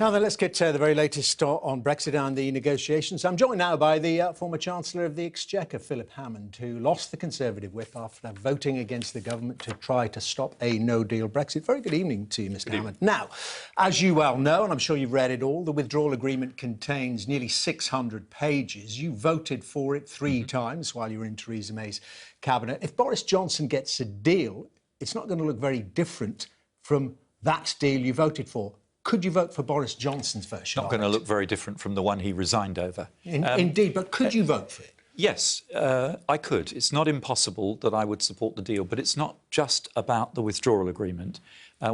Now then, let's get the very latest on Brexit and the negotiations. I'm joined now by the former Chancellor of the Exchequer, Philip Hammond, who lost the Conservative whip after voting against the government to try to stop a no-deal Brexit. Very good evening to you, Mr. Hammond. Now, as you well know, and I'm sure you've read it all, the withdrawal agreement contains nearly 600 pages. You voted for it three times while you were in Theresa May's cabinet. If Boris Johnson gets a deal, it's not going to look very different from that deal you voted for. Could you vote for Boris Johnson's version? Not going to look very different from the one he resigned over. Indeed, but could you vote for it? Yes, I could. It's not impossible that I would support the deal, but it's not just about the withdrawal agreement.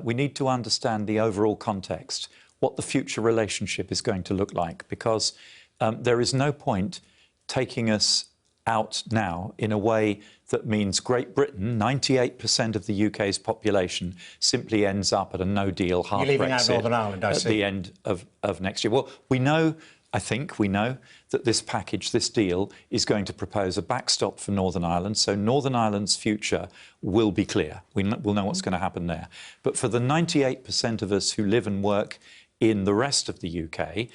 We need to understand the overall context, what the future relationship is going to look like, because there is no point taking us out now in a way that means Great Britain, 98% of the UK's population, simply ends up at a no-deal hard Brexit. You're leaving out Northern Ireland, I see. At the end of next year. Well, I think we know that this package, this deal, is going to propose a backstop for Northern Ireland, so Northern Ireland's future will be clear. We'll know what's going to happen there. But for the 98% of us who live and work in the rest of the UK,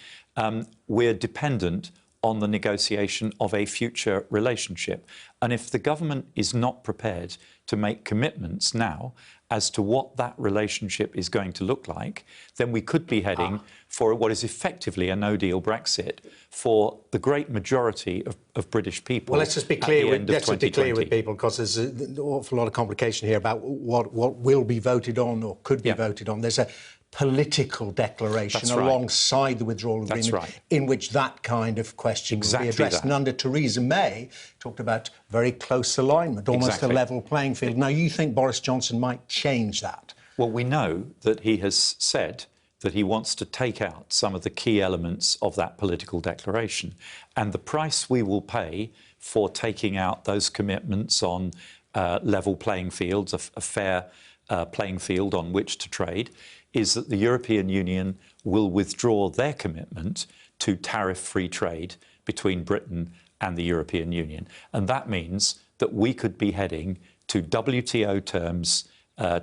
we're dependent on the negotiation of a future relationship. And if the government is not prepared to make commitments now as to what that relationship is going to look like, then we could be heading for what is effectively a no-deal Brexit for the great majority of British people. Well, let's just be clear with people, because there's an awful lot of complication here about what will be voted on or could be voted on. There's a political declaration alongside the withdrawal agreement in which that kind of question will be addressed. And under Theresa May, talked about very close alignment, almost a level playing field. Now, you think Boris Johnson might change that? Well, we know that he has said that he wants to take out some of the key elements of that political declaration. And the price we will pay for taking out those commitments on level playing fields, a fair playing field on which to trade, is that the European Union will withdraw their commitment to tariff-free trade between Britain and the European Union. And that means that we could be heading to WTO terms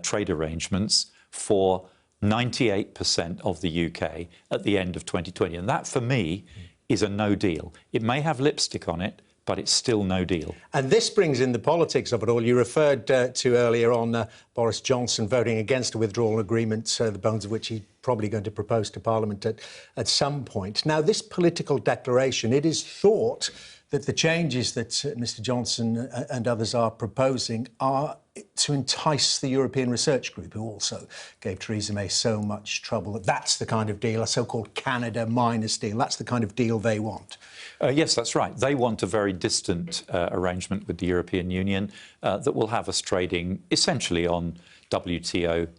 trade arrangements for 98% of the UK at the end of 2020. And that, for me, is a no deal. It may have lipstick on it, but it's still no deal. And this brings in the politics of it all. You referred to earlier on Boris Johnson voting against a withdrawal agreement, the bones of which he's probably going to propose to Parliament at some point. Now, this political declaration, it is thought that the changes that Mr Johnson and others are proposing are to entice the European Research Group, who also gave Theresa May so much trouble. That's the kind of deal, a so-called Canada minus deal. That's the kind of deal they want. Yes, that's right. They want a very distant arrangement with the European Union that will have us trading essentially on WTO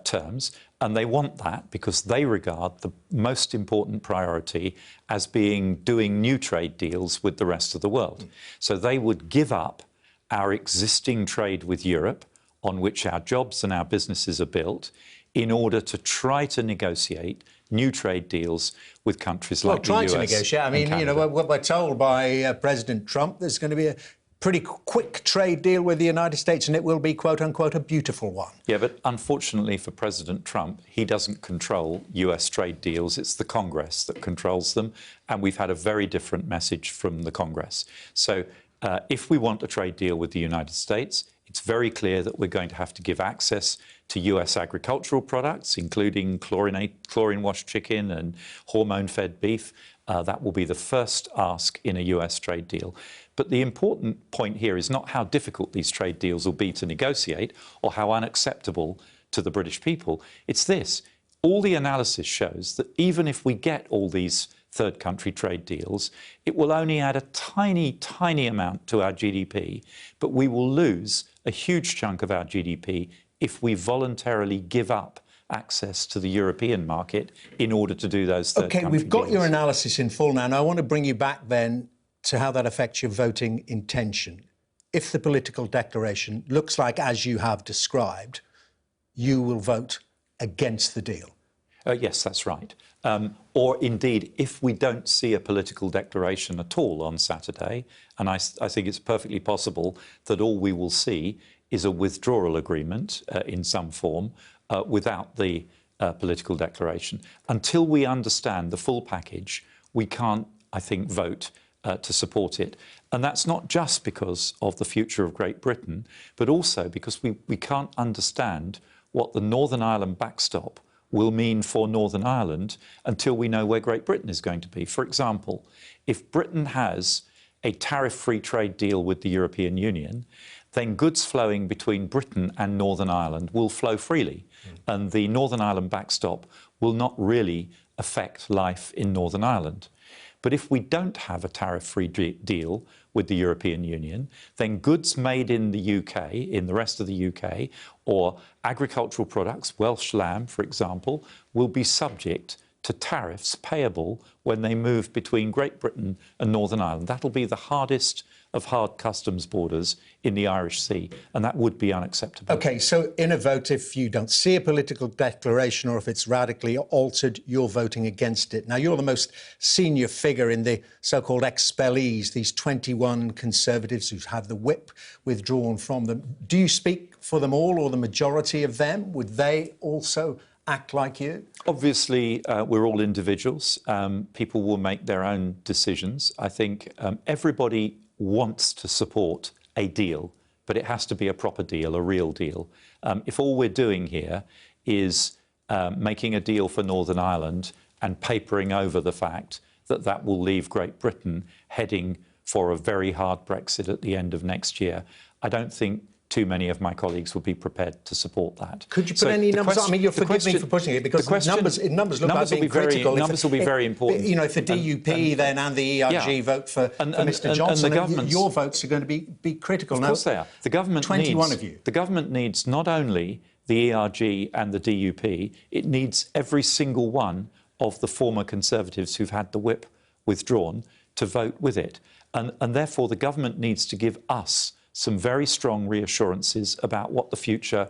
terms. And they want that because they regard the most important priority as being doing new trade deals with the rest of the world. So they would give up our existing trade with Europe, on which our jobs and our businesses are built, in order to try to negotiate new trade deals with countries like the US. Well, try to negotiate. I mean, you know, we're told by President Trump there's going to be a pretty quick trade deal with the United States, and it will be, quote-unquote, a beautiful one. Yeah, but unfortunately for President Trump, he doesn't control US trade deals. It's the Congress that controls them, and we've had a very different message from the Congress. So if we want a trade deal with the United States, it's very clear that we're going to have to give access to US agricultural products, including chlorine-washed chicken and hormone-fed beef. That will be the first ask in a US trade deal. But the important point here is not how difficult these trade deals will be to negotiate or how unacceptable to the British people. It's this. All the analysis shows that even if we get all these third country trade deals, it will only add a tiny, tiny amount to our GDP, but we will lose a huge chunk of our GDP if we voluntarily give up access to the European market in order to do those third country deals. OK, we've got your analysis in full now. Now, I want to bring you back then to how that affects your voting intention. If the political declaration looks like, as you have described, you will vote against the deal. Yes, that's right. Or indeed, if we don't see a political declaration at all on Saturday, and I think it's perfectly possible that all we will see is a withdrawal agreement in some form without the political declaration. Until we understand the full package, we can't, I think, vote to support it. And that's not just because of the future of Great Britain, but also because we can't understand what the Northern Ireland backstop will mean for Northern Ireland until we know where Great Britain is going to be. For example, if Britain has a tariff-free trade deal with the European Union, then goods flowing between Britain and Northern Ireland will flow freely. And the Northern Ireland backstop will not really affect life in Northern Ireland. But if we don't have a tariff-free deal with the European Union, then goods made in the UK, in the rest of the UK, or agricultural products, Welsh lamb, for example, will be subject to tariffs payable when they move between Great Britain and Northern Ireland. That'll be the hardest of hard customs borders in the Irish Sea, and that would be unacceptable. OK, so in a vote, if you don't see a political declaration or if it's radically altered, you're voting against it. Now, you're the most senior figure in the so-called expellees, these 21 Conservatives who've had the whip withdrawn from them. Do you speak for them all or the majority of them? Would they also act like you? Obviously, we're all individuals. People will make their own decisions. I think everybody wants to support a deal, but it has to be a proper deal, a real deal. If all we're doing here is making a deal for Northern Ireland and papering over the fact that that will leave Great Britain heading for a very hard Brexit at the end of next year, I don't think too many of my colleagues would be prepared to support that. Could you put any numbers? I mean, you'll forgive me for pushing it because numbers look like being critical. Numbers will be very important. You know, if the DUP then and the ERG vote for Mr Johnson, your votes are going to be critical. Of course they are. The government 21 of you. The government needs not only the ERG and the DUP, it needs every single one of the former Conservatives who've had the whip withdrawn to vote with it. And therefore, the government needs to give us some very strong reassurances about what the future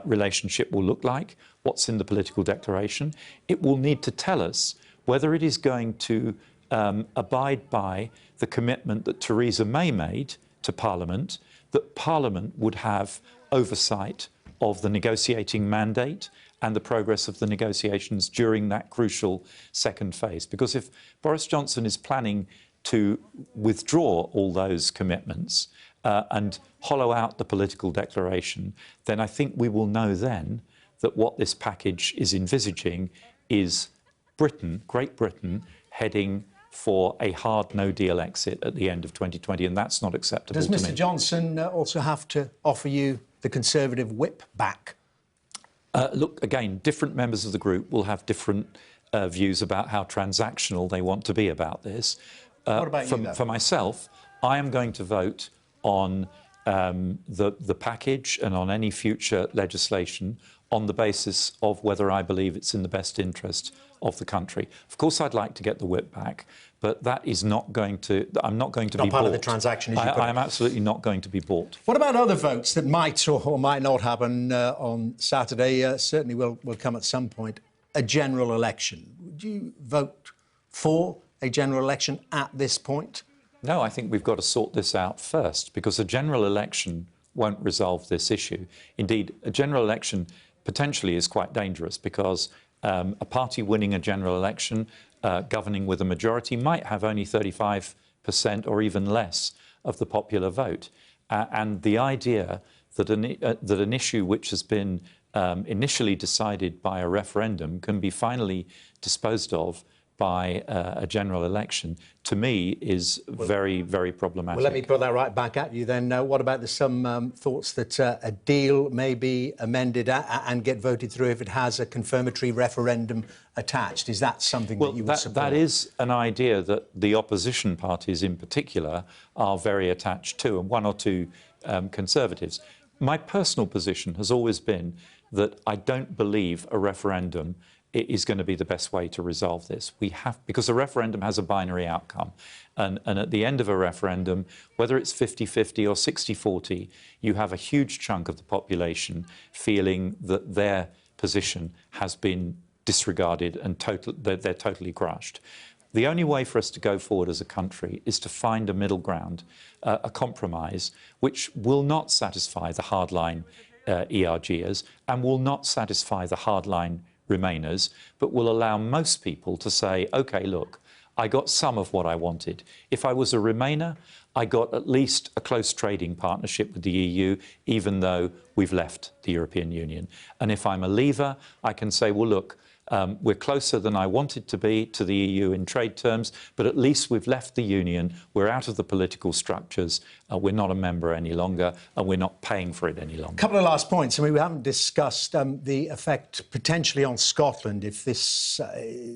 relationship will look like, what's in the political declaration. It will need to tell us whether it is going to abide by the commitment that Theresa May made to Parliament, that Parliament would have oversight of the negotiating mandate and the progress of the negotiations during that crucial second phase. Because if Boris Johnson is planning to withdraw all those commitments and hollow out the political declaration, then I think we will know then that what this package is envisaging is Britain, Great Britain, heading for a hard no-deal exit at the end of 2020, and that's not acceptable to me. Does Mr Johnson also have to offer you the Conservative whip back? Look, again, different members of the group will have different views about how transactional they want to be about this. What about you, though? For myself, I am going to vote on the package and on any future legislation on the basis of whether I believe it's in the best interest of the country. Of course, I'd like to get the whip back, but that is not going to. I'm not going to be bought. Not part of the transaction, as you put it. I am absolutely not going to be bought. What about other votes that might or might not happen on Saturday? Certainly will come at some point. A general election. Would you vote for a general election at this point? No, I think we've got to sort this out first, because a general election won't resolve this issue. Indeed, a general election potentially is quite dangerous, because a party winning a general election, governing with a majority, might have only 35% or even less of the popular vote. And the idea that an issue which has been initially decided by a referendum can be finally disposed of by a general election, to me, is very, very problematic. Well, let me put that right back at you then. What about some thoughts that a deal may be amended and get voted through if it has a confirmatory referendum attached? Is that something that you would support? That is an idea that the opposition parties in particular are very attached to, and one or two Conservatives. My personal position has always been that I don't believe a referendum is going to be the best way to resolve this. Because a referendum has a binary outcome. And at the end of a referendum, whether it's 50-50 or 60-40, you have a huge chunk of the population feeling that their position has been disregarded and they're totally crushed. The only way for us to go forward as a country is to find a middle ground, a compromise, which will not satisfy the hardline ERGers and will not satisfy the hardline Remainers, but will allow most people to say, OK, look, I got some of what I wanted. If I was a Remainer, I got at least a close trading partnership with the EU, even though we've left the European Union. And if I'm a Leaver, I can say, well, look, we're closer than I wanted to be to the EU in trade terms, but at least we've left the Union, we're out of the political structures, we're not a member any longer, and we're not paying for it any longer. A couple of last points. I mean, we haven't discussed the effect potentially on Scotland if this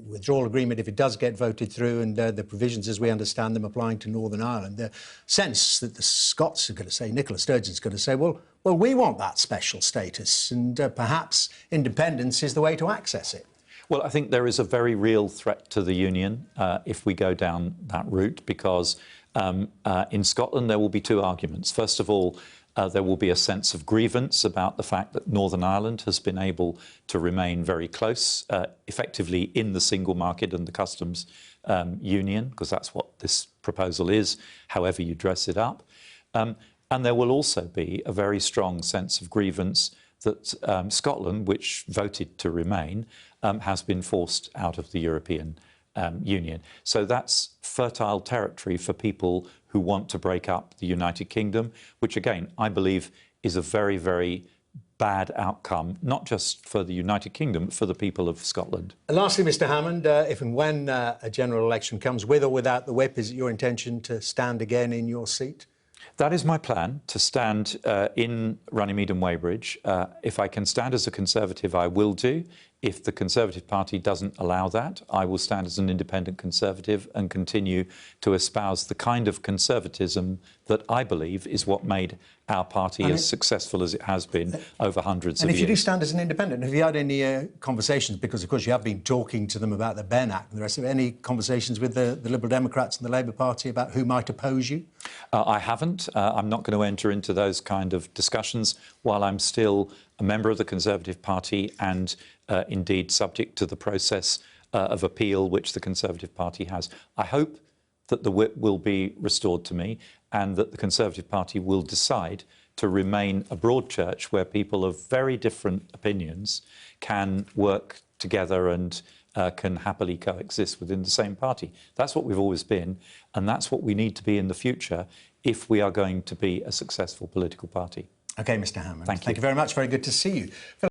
withdrawal agreement, if it does get voted through, and the provisions as we understand them applying to Northern Ireland. The sense that the Scots are going to say, Nicola Sturgeon's going to say, well, we want that special status, and perhaps independence is the way to access it. Well, I think there is a very real threat to the Union if we go down that route, because in Scotland there will be two arguments. First of all, there will be a sense of grievance about the fact that Northern Ireland has been able to remain very close, effectively in the single market and the customs union, because that's what this proposal is, however you dress it up. And there will also be a very strong sense of grievance that Scotland, which voted to remain, has been forced out of the European Union. So that's fertile territory for people who want to break up the United Kingdom, which, again, I believe is a very, very bad outcome, not just for the United Kingdom, but for the people of Scotland. And lastly, Mr Hammond, if and when a general election comes, with or without the whip, is it your intention to stand again in your seat? That is my plan, to stand in Runnymede and Weybridge. If I can stand as a Conservative, I will do. If the Conservative Party doesn't allow that, I will stand as an independent Conservative and continue to espouse the kind of conservatism that I believe is what made our party as successful as it has been over hundreds of years. And if you do stand as an independent, have you had any conversations, because of course you have been talking to them about the Benn Act and the rest of it, any conversations with the Liberal Democrats and the Labour Party about who might oppose you? I haven't. I'm not going to enter into those kind of discussions while I'm still a member of the Conservative Party and indeed subject to the process of appeal which the Conservative Party has. I hope that the whip will be restored to me and that the Conservative Party will decide to remain a broad church where people of very different opinions can work together and can happily coexist within the same party. That's what we've always been, and that's what we need to be in the future if we are going to be a successful political party. OK, Mr Hammond. Thank you. Thank you very much. Very good to see you.